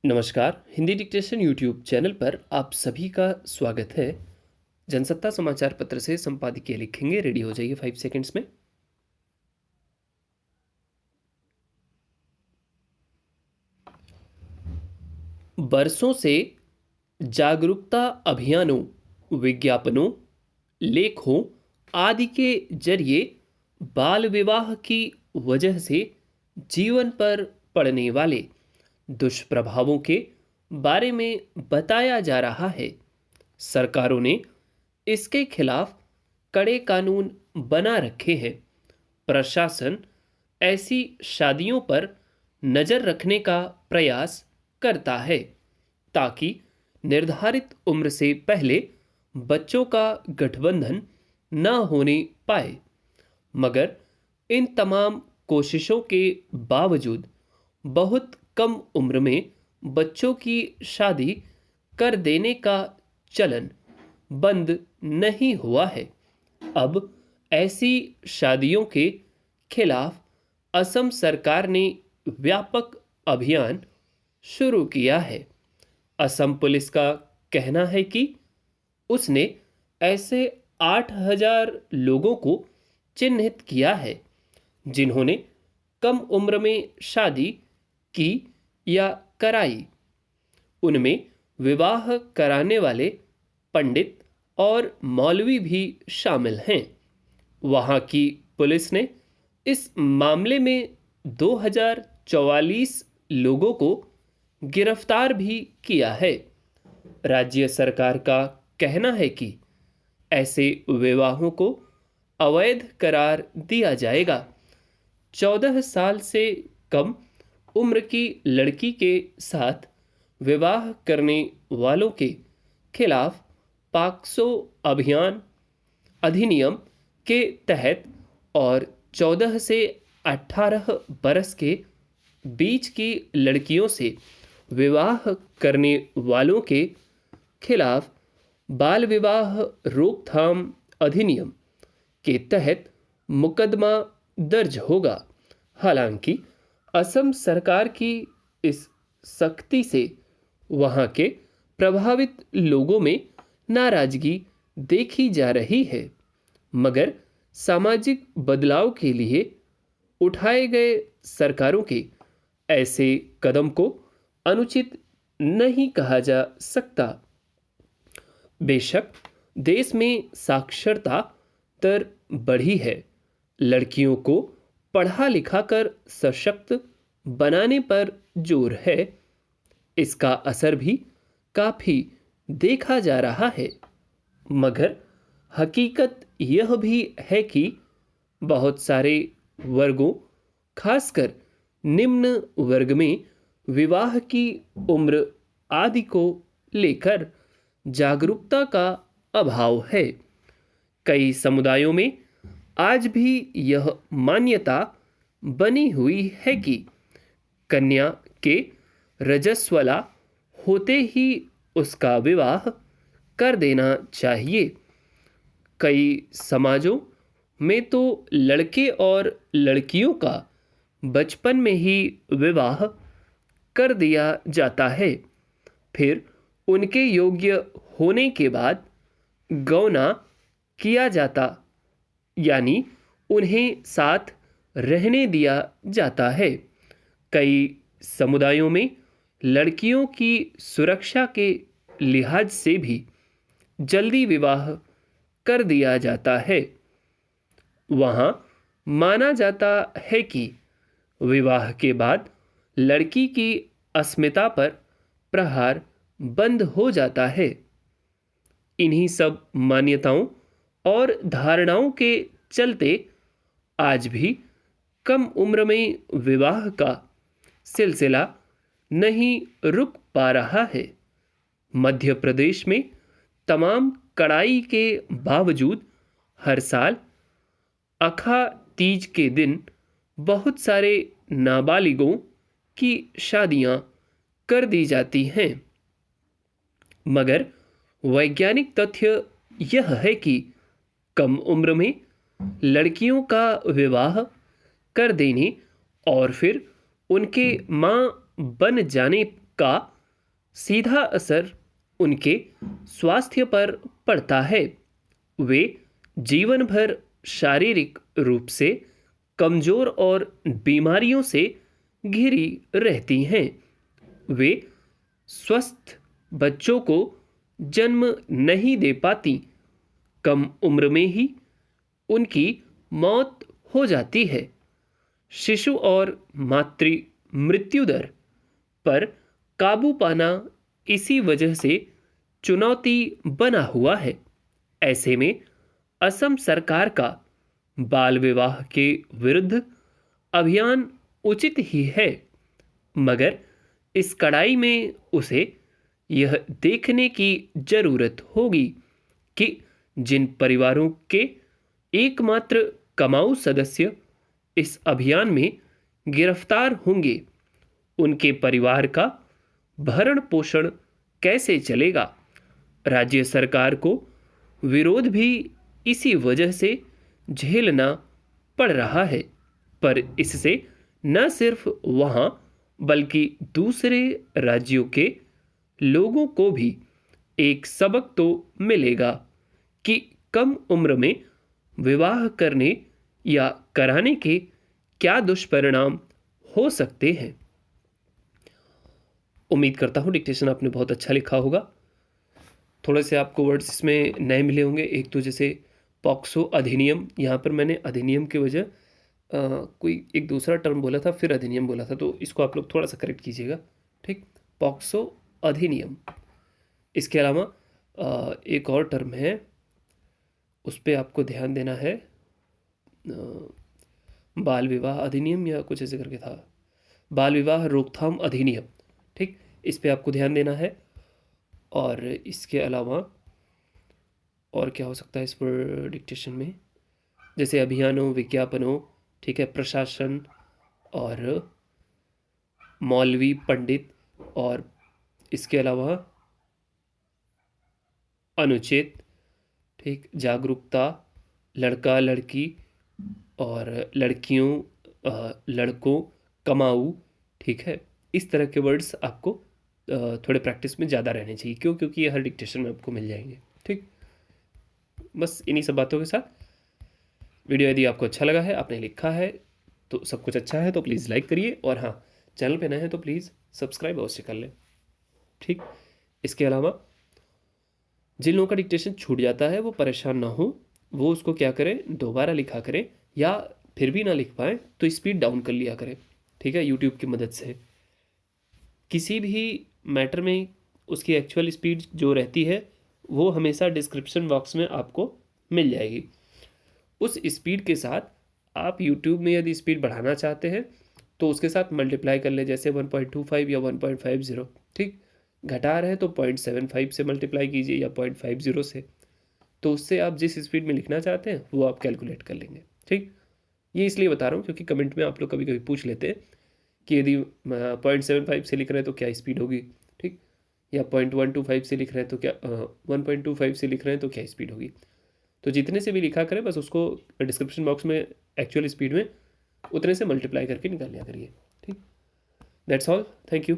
नमस्कार। Hindi dictation YouTube channel पर आप सभी का स्वागत है। जनसत्ता समाचार पत्र से संपादकीय लिखेंगे। रेडी हो जाइए 5 सेकंड्स में। बरसों से जागरूकता अभियानों, विज्ञापनों, लेखों आदि के जरिए बाल विवाह की वजह से जीवन पर पड़ने वाले दुष्प्रभावों के बारे में बताया जा रहा है। सरकारों ने इसके खिलाफ कड़े कानून बना रखे हैं। प्रशासन ऐसी शादियों पर नज़र रखने का प्रयास करता है ताकि निर्धारित उम्र से पहले बच्चों का गठबंधन न होने पाए। मगर इन तमाम कोशिशों के बावजूद बहुत कम उम्र में बच्चों की शादी कर देने का चलन बंद नहीं हुआ है। अब ऐसी शादियों के खिलाफ असम सरकार ने व्यापक अभियान शुरू किया है। असम पुलिस का कहना है कि उसने ऐसे 8,000 लोगों को चिन्हित किया है जिन्होंने कम उम्र में शादी की या कराई। उनमें विवाह कराने वाले पंडित और मौलवी भी शामिल हैं। वहां की पुलिस ने इस मामले में 2044 लोगों को गिरफ्तार भी किया है। राज्य सरकार का कहना है कि ऐसे विवाहों को अवैध करार दिया जाएगा। 14 साल से कम उम्र की लड़की के साथ विवाह करने वालों के खिलाफ पाक्सो अधिनियम के तहत और 14 से 18 बरस के बीच की लड़कियों से विवाह करने वालों के खिलाफ बाल विवाह रोकथाम अधिनियम के तहत मुकदमा दर्ज होगा। हालांकि असम सरकार की इस सख्ती से वहां के प्रभावित लोगों में नाराजगी देखी जा रही है। मगर सामाजिक बदलाव के लिए उठाए गए सरकारों के ऐसे कदम को अनुचित नहीं कहा जा सकता। बेशक देश में साक्षरता दर बढ़ी है, लड़कियों को पढ़ा लिखा कर सशक्त बनाने पर जोर है। इसका असर भी काफी देखा जा रहा है। मगर हकीकत यह भी है कि बहुत सारे वर्गों, खासकर निम्न वर्ग में विवाह की उम्र आदि को लेकर जागरूकता का अभाव है। कई समुदायों में आज भी यह मान्यता बनी हुई है कि कन्या के रजस्वला होते ही उसका विवाह कर देना चाहिए। कई समाजों में तो लड़के और लड़कियों का बचपन में ही विवाह कर दिया जाता है। फिर उनके योग्य होने के बाद गौना किया जाता, यानी उन्हें साथ रहने दिया जाता है। कई समुदायों में लड़कियों की सुरक्षा के लिहाज से भी जल्दी विवाह कर दिया जाता है। वहाँ माना जाता है कि विवाह के बाद लड़की की अस्मिता पर प्रहार बंद हो जाता है। इन्हीं सब मान्यताओं और धारणाओं के चलते आज भी कम उम्र में विवाह का सिलसिला नहीं रुक पा रहा है। मध्य प्रदेश में तमाम कड़ाई के बावजूद हर साल अखा तीज के दिन बहुत सारे नाबालिगों की शादियां कर दी जाती हैं। मगर वैज्ञानिक तथ्य यह है कि कम उम्र में लड़कियों का विवाह कर देने और फिर उनके मां बन जाने का सीधा असर उनके स्वास्थ्य पर पड़ता है। वे जीवन भर शारीरिक रूप से कमजोर और बीमारियों से घिरी रहती हैं। वे स्वस्थ बच्चों को जन्म नहीं दे पाती। कम उम्र में ही उनकी मौत हो जाती है। शिशु और मातृ मृत्यु दर पर काबू पाना इसी वजह से चुनौती बना हुआ है। ऐसे में असम सरकार का बाल विवाह के विरुद्ध अभियान उचित ही है, मगर इस कड़ाई में उसे यह देखने की जरूरत होगी कि जिन परिवारों के एकमात्र कमाऊ सदस्य इस अभियान में गिरफ्तार होंगे, उनके परिवार का भरण पोषण कैसे चलेगा। राज्य सरकार को विरोध भी इसी वजह से झेलना पड़ रहा है, पर इससे न सिर्फ वहां बल्कि दूसरे राज्यों के लोगों को भी एक सबक तो मिलेगा कि कम उम्र में विवाह करने या कराने के क्या दुष्परिणाम हो सकते हैं। उम्मीद करता हूँ डिक्टेशन आपने बहुत अच्छा लिखा होगा। थोड़े से आपको वर्ड्स इसमें नए मिले होंगे। एक तो जैसे पॉक्सो अधिनियम, यहाँ पर मैंने अधिनियम के वजह कोई एक दूसरा टर्म बोला था, फिर अधिनियम बोला था, तो इसको आप लोग थोड़ा सा करेक्ट कीजिएगा। ठीक, पॉक्सो अधिनियम। इसके अलावा एक और टर्म है, उस पर आपको ध्यान देना है। बाल विवाह अधिनियम या कुछ ऐसे करके था, बाल विवाह रोकथाम अधिनियम। ठीक, इस पे आपको ध्यान देना है। और इसके अलावा और क्या हो सकता है इस पर डिक्टेशन में, जैसे अभियानों, विज्ञापनों, ठीक है, प्रशासन और मौलवी पंडित, और इसके अलावा अनुचित, ठीक, जागरूकता, लड़का लड़की और लड़कियों लड़कों, कमाऊ, ठीक है। इस तरह के वर्ड्स आपको थोड़े प्रैक्टिस में ज़्यादा रहने चाहिए। क्यों? क्योंकि ये हर डिक्टेशन में आपको मिल जाएंगे। ठीक, बस इन्हीं सब बातों के साथ वीडियो यदि आपको अच्छा लगा है, आपने लिखा है तो सब कुछ अच्छा है तो प्लीज़ लाइक करिए, और हाँ, चैनल पे नए हैं तो प्लीज़ सब्सक्राइब अवश्य कर लें। ठीक, इसके अलावा जिन लोगों का डिक्टेशन छूट जाता है वो परेशान ना हो, वो उसको क्या करें, दोबारा लिखा करें, या फिर भी ना लिख पाए तो स्पीड डाउन कर लिया करें। ठीक है, यूट्यूब की मदद से किसी भी मैटर में उसकी एक्चुअल स्पीड जो रहती है वो हमेशा डिस्क्रिप्शन बॉक्स में आपको मिल जाएगी। उस स्पीड के साथ आप यूट्यूब में यदि स्पीड बढ़ाना चाहते हैं तो उसके साथ मल्टीप्लाई कर ले, जैसे 1.25 या 1.50। ठीक, घटा रहे हैं तो 0.75 से मल्टीप्लाई कीजिए या 0.50 से, तो उससे आप जिस स्पीड में लिखना चाहते हैं वो आप कैलकुलेट कर लेंगे। ठीक, ये इसलिए बता रहा हूँ क्योंकि कमेंट में आप लोग कभी कभी पूछ लेते हैं कि यदि 0.75 से लिख रहे हैं तो क्या स्पीड होगी, ठीक, या 0.125 से लिख रहे हैं तो क्या 1.25 से लिख रहे हैं तो क्या स्पीड होगी। तो जितने से भी लिखा करें बस उसको डिस्क्रिप्शन बॉक्स में एक्चुअल स्पीड में उतने से मल्टीप्लाई करके निकाल लिया करिए। ठीक, दैट्स ऑल, थैंक यू।